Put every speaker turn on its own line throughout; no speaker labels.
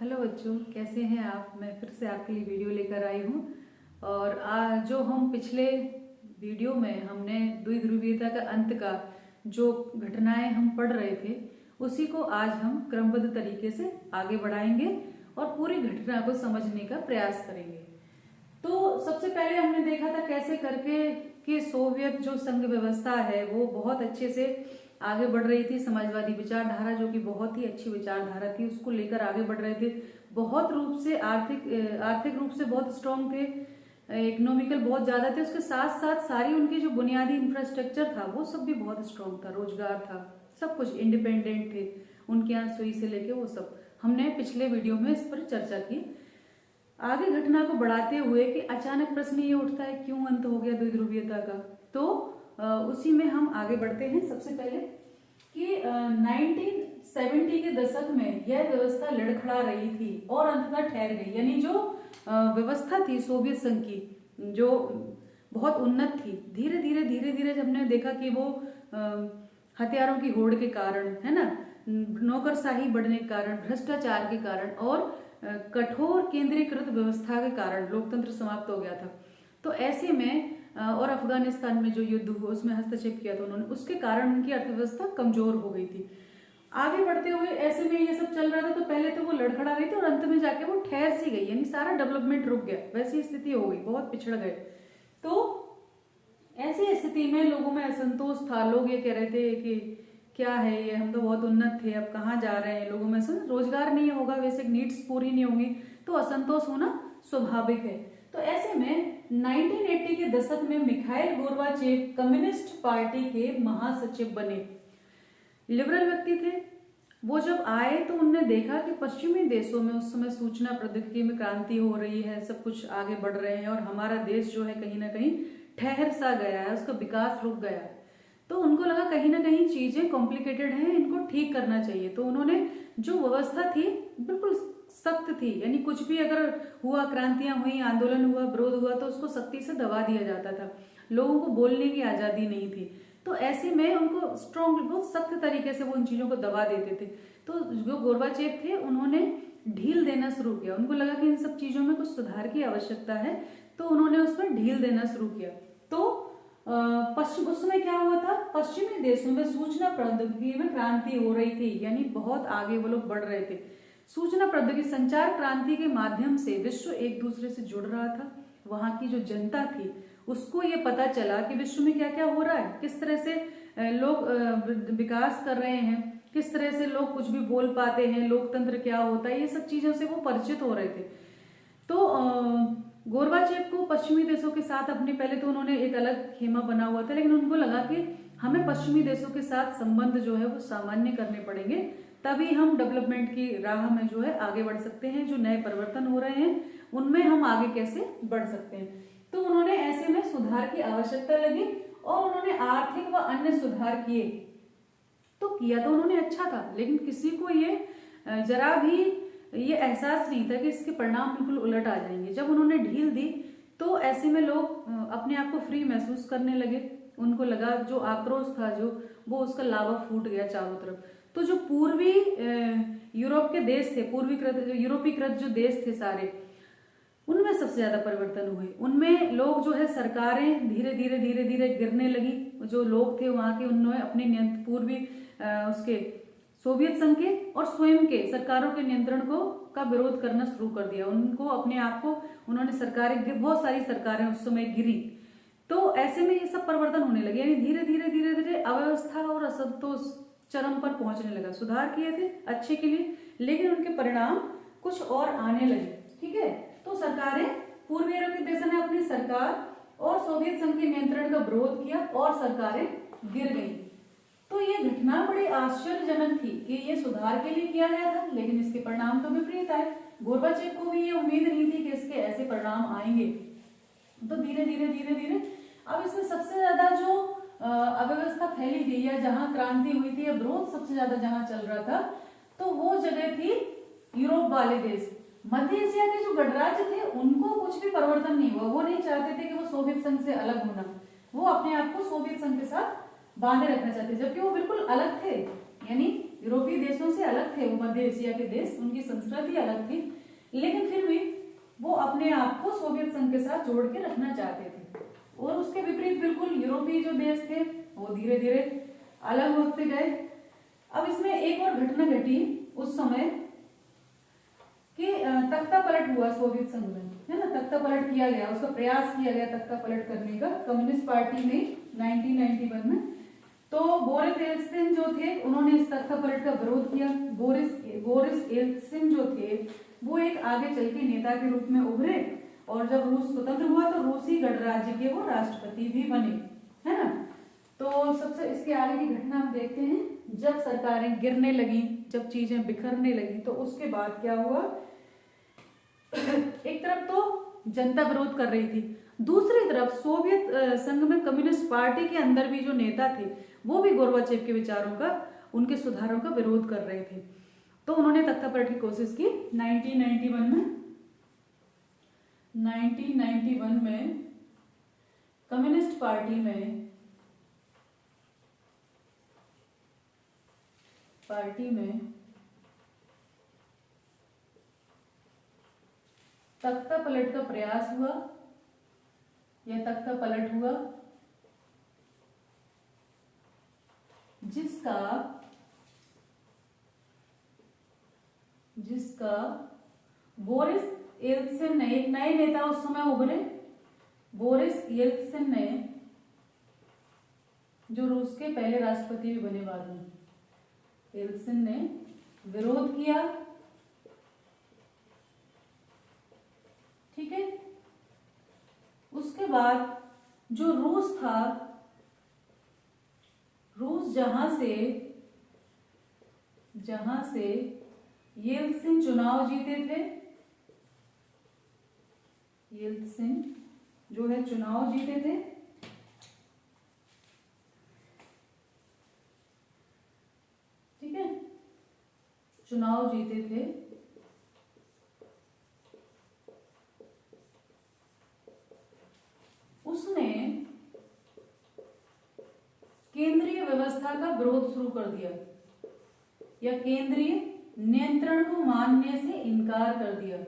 Hello बच्चों, कैसे हैं आप। मैं फिर से आपके लिए वीडियो लेकर आई हूँ। और आज जो हम पिछले वीडियो में हमने द्विध्रुवीयता का अंत का जो घटनाएं हम पढ़ रहे थे, उसी को आज हम क्रमबद्ध तरीके से आगे बढ़ाएंगे और पूरी घटना को समझने का प्रयास करेंगे। तो सबसे पहले हमने देखा था कैसे करके कि सोवियत जो संघ व्यवस्था है वो बहुत अच्छे से आगे बढ़ रही थी। समाजवादी विचारधारा जो कि बहुत ही अच्छी विचारधारा थी, उसको लेकर आगे बढ़ रहे थे। बहुत रूप से आर्थिक रूप से बहुत स्ट्रांग थे, इकोनॉमिकल बहुत ज्यादा थे। उसके साथ साथ सारी उनकी जो बुनियादी इंफ्रास्ट्रक्चर था वो सब भी बहुत स्ट्रांग था, रोजगार था, सब कुछ इंडिपेंडेंट थे। उनके यहाँ सुई से लेके वो सब हमने पिछले वीडियो में इस पर चर्चा की। आगे घटना को बढ़ाते हुए कि अचानक प्रश्न ये उठता है क्यों अंत हो गया द्विध्रुवीयता का। तो उसी में हम आगे बढ़ते हैं। सबसे पहले कि 1970 के दशक में यह व्यवस्था लड़खड़ा रही थी और अंततः ठहर गई। यानी जो व्यवस्था थी सोवियत संघ की, जो बहुत उन्नत थी, धीरे धीरे जब हमने देखा कि वो हथियारों की होड़ के कारण, है ना, नौकरशाही बढ़ने के कारण, भ्रष्टाचार के कारण और कठोर केंद्रीकृत व्यवस्था के कारण लोकतंत्र समाप्त हो गया था। तो ऐसे में और अफगानिस्तान में जो युद्ध हुआ उसमें हस्तक्षेप किया था उन्होंने, उसके कारण उनकी अर्थव्यवस्था कमजोर हो गई थी। आगे बढ़ते हुए ऐसे में ये सब चल रहा था। तो पहले तो वो लड़खड़ा रही थी और अंत में जाके वो ठहर सी गई, यानी सारा डेवलपमेंट रुक गया, वैसी स्थिति हो गई, बहुत पिछड़ गए। तो ऐसी स्थिति में लोगों में असंतोष था। लोग ये कह रहे थे कि क्या है ये, हम तो बहुत उन्नत थे, अब कहाँ जा रहे हैं। लोगों में रोजगार नहीं होगा, बेसिक नीड्स पूरी नहीं होंगी, तो असंतोष होना स्वाभाविक है। तो ऐसे में 1980 के दशक में मिखाइल गोर्बाचेव कम्युनिस्ट पार्टी के महासचिव बने। लिबरल व्यक्ति थे वो। जब आए तो उन्होंने देखा कि पश्चिमी देशों में उस समय सूचना प्रौद्योगिकी में क्रांति हो रही है, सब कुछ आगे बढ़ रहे हैं और हमारा देश जो है कहीं ना कहीं ठहर सा गया है, उसका विकास रुक गया है। तो उनको लगा कहीं ना कहीं चीजें कॉम्प्लिकेटेड हैं, इनको ठीक करना चाहिए। तो उन्होंने जो व्यवस्था थी बिल्कुल सख्त थी, यानी कुछ भी अगर हुआ, क्रांतियां हुई, आंदोलन हुआ, विरोध हुआ, तो उसको सख्ती से दबा दिया जाता था। लोगों को बोलने की आजादी नहीं थी। तो ऐसे में उनको स्ट्रॉन्ग, बहुत सख्त तरीके से वो उन चीजों को दबा देते थे। तो जो गोर्बाचेव थे उन्होंने ढील देना शुरू किया। उनको लगा कि इन सब चीजों में कुछ सुधार की आवश्यकता है, तो उन्होंने उसमें ढील देना शुरू किया। तो पश्चिम, उस समय क्या हुआ था, पश्चिमी देशों में सूचना प्रौद्योगिकी में क्रांति हो रही थी, यानी बहुत आगे वो लोग बढ़ रहे थे। सूचना प्रौद्योगिकी, संचार क्रांति के माध्यम से विश्व एक दूसरे से जुड़ रहा था। वहां की जो जनता थी उसको ये पता चला कि विश्व में क्या क्या हो रहा है, किस तरह से लोग विकास कर रहे हैं, किस तरह से लोग कुछ भी बोल पाते हैं, लोकतंत्र क्या होता है, ये सब चीजों से वो परिचित हो रहे थे। तो गोर्बाचेव को पश्चिमी देशों के साथ अपने, पहले तो उन्होंने एक अलग खेमा बना हुआ था, लेकिन उनको लगा कि हमें पश्चिमी देशों के साथ संबंध जो है वो सामान्य करने पड़ेंगे, तभी हम डेवलपमेंट की राह में जो है आगे बढ़ सकते हैं। जो नए परिवर्तन हो रहे हैं उनमें हम आगे कैसे बढ़ सकते हैं। तो उन्होंने ऐसे में सुधार की आवश्यकता लगी और उन्होंने आर्थिक व अन्य सुधार किए। तो किया तो उन्होंने अच्छा था, लेकिन किसी को ये जरा भी ये एहसास नहीं था कि इसके परिणाम बिल्कुल उलट आ जाएंगे। जब उन्होंने ढील दी तो ऐसे में लोग अपने आप को फ्री महसूस करने लगे। उनको लगा जो आक्रोश था जो, वो उसका लावा फूट गया चारों तरफ। तो जो पूर्वी यूरोप के देश थे, यूरोपीकृत जो देश थे सारे, उनमें सबसे ज्यादा परिवर्तन हुए। उनमें लोग जो है, सरकारें धीरे धीरे गिरने लगी। जो लोग थे वहां के, उन्होंने अपने पूर्वी उसके सोवियत संघ के और स्वयं के सरकारों के नियंत्रण को का विरोध करना शुरू कर दिया। उनको अपने आप को उन्होंने सरकारें, बहुत सारी सरकारें उस समय गिरी। तो ऐसे में ये सब परिवर्तन होने लगे, यानी धीरे धीरे अव्यवस्था और असंतोष चरम पर पहुंचने लगा। सुधार किए थे अच्छे के लिए, लेकिन उनके परिणाम कुछ और आने लगे। ठीक है, तो सरकारें, पूर्वी यूरोपीय देशों ने अपनी सरकार और सोवियत संघ के नियंत्रण का विरोध किया और सरकारें गिर गई। तो ये घटना बड़ी आश्चर्यजनक थी कि ये सुधार के लिए किया गया था, लेकिन इसके परिणाम तो विपरीत आए। गोर्बाचेव को भी ये उम्मीद नहीं थी कि इसके ऐसे परिणाम आएंगे। तो धीरे धीरे अब इसमें सबसे ज्यादा जो अव्यवस्था फैली थी, या जहां क्रांति हुई थी, या विरोध सबसे ज्यादा जहां चल रहा था, तो वो जगह थी यूरोप वाले देश। मध्य एशिया के जो गणराज्य थे उनको कुछ भी परिवर्तन नहीं हुआ। वो नहीं चाहते थे कि वो सोवियत संघ से अलग होना, वो अपने आप को सोवियत संघ के साथ बांधे रखना चाहते, जबकि वो बिल्कुल अलग थे। यानी यूरोपीय देशों से अलग थे, वो मध्य एशिया के देश, उनकी संस्कृति अलग थी, लेकिन फिर भी वो अपने आप को सोवियत संघ के साथ जोड़ के रखना चाहते थे। और उसके विपरीत बिल्कुल यूरोपीय जो देश थे वो धीरे धीरे अलग होते गए। अब इसमें एक और घटना घटी उस समय कि तख्ता पलट हुआ सोवियत संघ में, है ना, तख्ता पलट किया गया, उसका प्रयास किया गया तख्ता पलट करने का कम्युनिस्ट पार्टी ने 1991 में। तो बोरिस येल्त्सिन जो थे उन्होंने इस तख्ता पलट का विरोध किया। बोरिस येल्त्सिन जो थे वो एक आगे चल के नेता के रूप में उभरे, और जब रूस स्वतंत्र हुआ तो रूसी गणराज्य के वो राष्ट्रपति भी बने, है ना। तो सबसे इसके आगे की घटना हम देखते हैं। जब सरकारें गिरने लगी, जब चीजें बिखरने लगी, तो उसके बाद क्या हुआ, एक तरफ तो जनता विरोध कर रही थी, दूसरी तरफ सोवियत संघ में कम्युनिस्ट पार्टी के अंदर भी जो नेता थे वो भी गोर्बाचेव के विचारों का, उनके सुधारों का विरोध कर रहे थे। तो उन्होंने तख्ता पलट की कोशिश की 1991 में कम्युनिस्ट पार्टी में तख्ता पलट का प्रयास हुआ या तख्ता पलट हुआ, जिसका बोरिस येल्त्सिन ने, एक नए नेता उस समय उभरे, बोरिस येल्त्सिन ने, जो रूस के पहले राष्ट्रपति भी बने बाद में, येल्त्सिन ने विरोध किया, ठीक है। उसके बाद जो रूस था, रूस जहां से येल्त्सिन चुनाव जीते थे, येल्त्सिन जो है चुनाव जीते थे, ठीक है, चुनाव जीते थे, उसने केंद्रीय व्यवस्था का विरोध शुरू कर दिया या केंद्रीय नियंत्रण को मानने से इनकार कर दिया।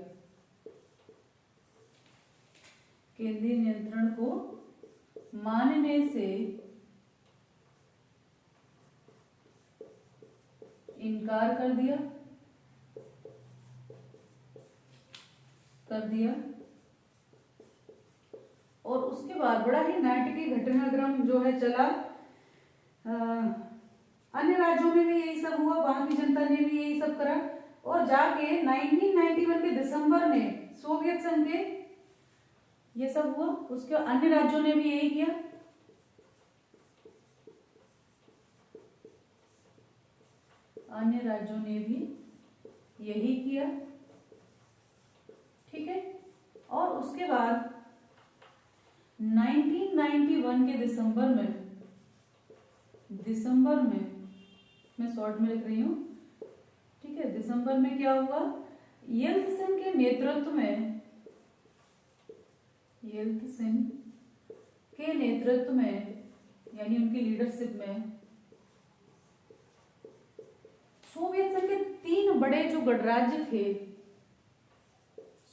केंद्रीय नियंत्रण को मानने से इनकार कर दिया और उसके बाद बड़ा ही नाटकीय घटनाक्रम जो है चला। अन्य राज्यों में भी यही सब हुआ, वहां की जनता ने भी यही सब करा, और जाके 1991 के दिसंबर में सोवियत संघ के ये सब हुआ, उसके अन्य राज्यों ने भी यही किया। अन्य राज्यों ने भी यही किया, ठीक है। और उसके बाद 1991 के दिसंबर में मैं शॉर्ट में लिख रही हूं, ठीक है। दिसंबर में क्या हुआ, येल्त्सिन के नेतृत्व में यानी उनकी लीडरशिप में सोवियत संघ के 3 बड़े जो गणराज्य थे,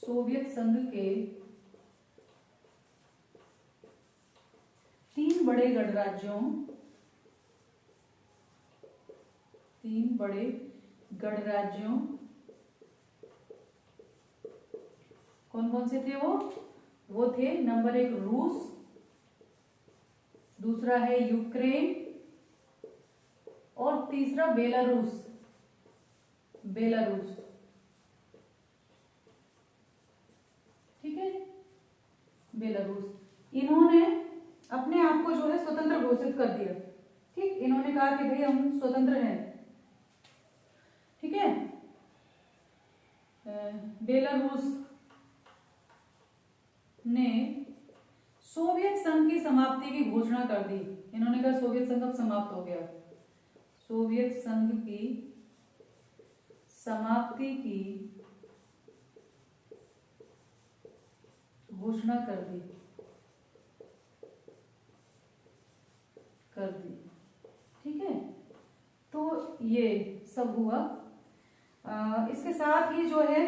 सोवियत संघ के 3 बड़े गणराज्यों कौन कौन से थे वो थे, नंबर 1 रूस, दूसरा है यूक्रेन और तीसरा बेलारूस। ठीक है, बेलारूस। इन्होंने अपने आप को जो है स्वतंत्र घोषित कर दिया, ठीक। इन्होंने कहा कि भाई हम स्वतंत्र हैं, ठीक है। बेलारूस ने सोवियत संघ की समाप्ति की घोषणा कर दी। इन्होंने कहा सोवियत संघ अब समाप्त हो गया, सोवियत संघ की समाप्ति की घोषणा कर दी, ठीक है। तो तो ये सब हुआ। इसके साथ ही जो है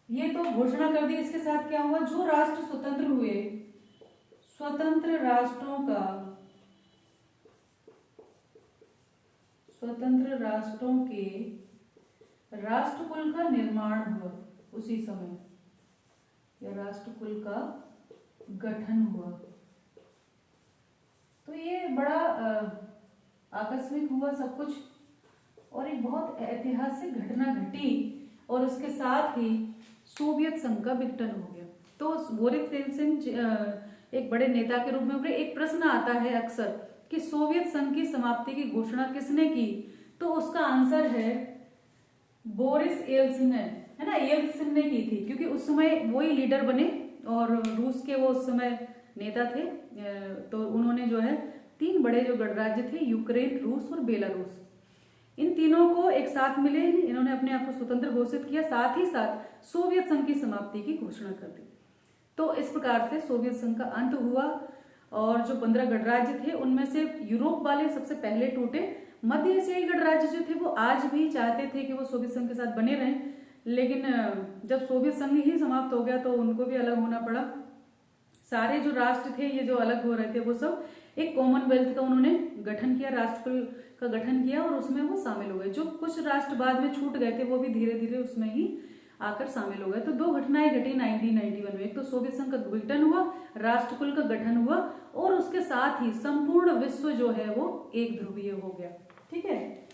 ये तो घोषणा कर दी। इसके साथ क्या हुआ, जो राष्ट्र स्वतंत्र हुए, स्वतंत्र राष्ट्रों के राष्ट्रकुल का निर्माण हुआ उसी समय, या राष्ट्रकुल का गठन हुआ। तो ये बड़ा आकस्मिक हुआ सब कुछ, और एक बहुत ऐतिहासिक घटना घटी, और उसके साथ ही सोवियत संघ का विघटन हो गया। तो बोरिस येल्त्सिन एक बड़े नेता के रूप में उभरे। एक प्रश्न आता है अक्सर कि सोवियत संघ की समाप्ति की घोषणा किसने की, तो उसका आंसर है बोरिस येल्त्सिन है ना, येल्त्सिन ने की थी, क्योंकि उस समय वही लीडर बने और रूस के वो उस समय नेता थे। तो उन्होंने जो है 3 बड़े जो गणराज्य थे, यूक्रेन, रूस और बेलारूस, इन तीनों को एक साथ मिले, इन्होंने अपने आप को स्वतंत्र घोषित किया, साथ ही साथ सोवियत संघ की समाप्ति की घोषणा कर दी। तो इस प्रकार से सोवियत संघ का अंत हुआ, और जो 15 गणराज्य थे उनमें से यूरोप वाले सबसे पहले टूटे। मध्य एशियाई गणराज्य जो थे वो आज भी चाहते थे कि वो सोवियत संघ के साथ बने रहें, लेकिन जब सोवियत संघ ही समाप्त हो गया तो उनको भी अलग होना पड़ा। सारे जो राष्ट्र थे ये जो अलग हो रहे थे वो सब एक कॉमनवेल्थ का उन्होंने गठन किया, राष्ट्रकुल का गठन किया, और उसमें वो शामिल हो गए। जो कुछ राष्ट्र बाद में छूट गए थे वो भी धीरे धीरे उसमें ही आकर शामिल हो गए। तो 2 घटनाएं घटी 1991 में। एक तो सोवियत संघ का विघटन हुआ, राष्ट्रकुल का गठन हुआ, और उसके साथ ही संपूर्ण विश्व जो है वो एक ध्रुवीय हो गया। ठीक है,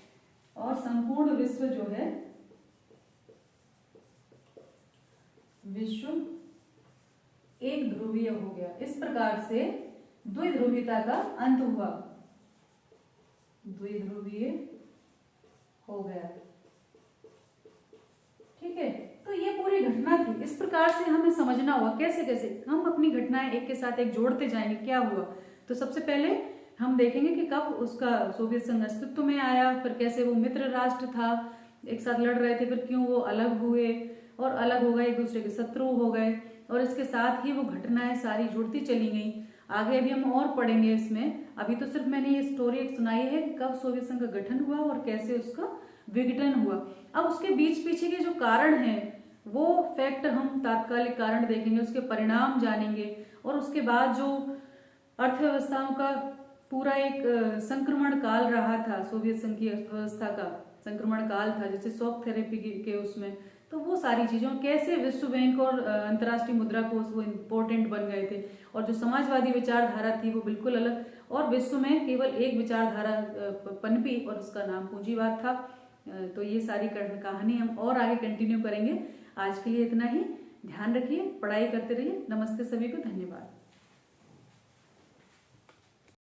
और संपूर्ण विश्व जो है, विश्व एक ध्रुवीय हो गया। इस प्रकार से द्विध्रुवीयता का अंत हुआ, द्विध्रुवीय हो गया। ठीक है, तो ये पूरी घटना थी। इस प्रकार से हमें समझना होगा कैसे कैसे हम अपनी घटनाएं एक के साथ एक जोड़ते जाएंगे। क्या हुआ, तो सबसे पहले हम देखेंगे कि कब उसका सोवियत संघ अस्तित्व में आया, फिर कैसे वो मित्र राष्ट्र था, एक साथ लड़ रहे थे, फिर क्यों वो अलग हुए, और अलग हो गए, एक दूसरे के शत्रु हो गए, और इसके साथ ही वो घटनाएं सारी जुड़ती चली गई। आगे अभी हम और पढ़ेंगे इसमें। अभी तो सिर्फ मैंने ये स्टोरी एक सुनाई है कि कब सोवियत संघ का गठन हुआ और कैसे उसका विघटन हुआ। अब उसके बीच पीछे के जो कारण हैं वो फैक्ट हम तात्कालिक कारण देखेंगे, उसके परिणाम जानेंगे, और उसके बाद जो अर्थव्यवस्थाओं का पूरा एक संक्रमण काल रहा था, सोवियत संघ की अर्थव्यवस्था का संक्रमण काल था, जैसे शॉक थेरेपी के उसमें, तो वो सारी चीजों कैसे विश्व बैंक और अंतर्राष्ट्रीय मुद्रा कोष वो इम्पोर्टेंट बन गए थे, और जो समाजवादी विचारधारा थी वो बिल्कुल अलग, और विश्व में केवल एक विचारधारा पनपी और उसका नाम पूंजीवाद था। तो ये सारी कहानी हम और आगे कंटिन्यू करेंगे। आज के लिए इतना ही। ध्यान रखिए, पढ़ाई करते रहिए। नमस्ते सभी को, धन्यवाद।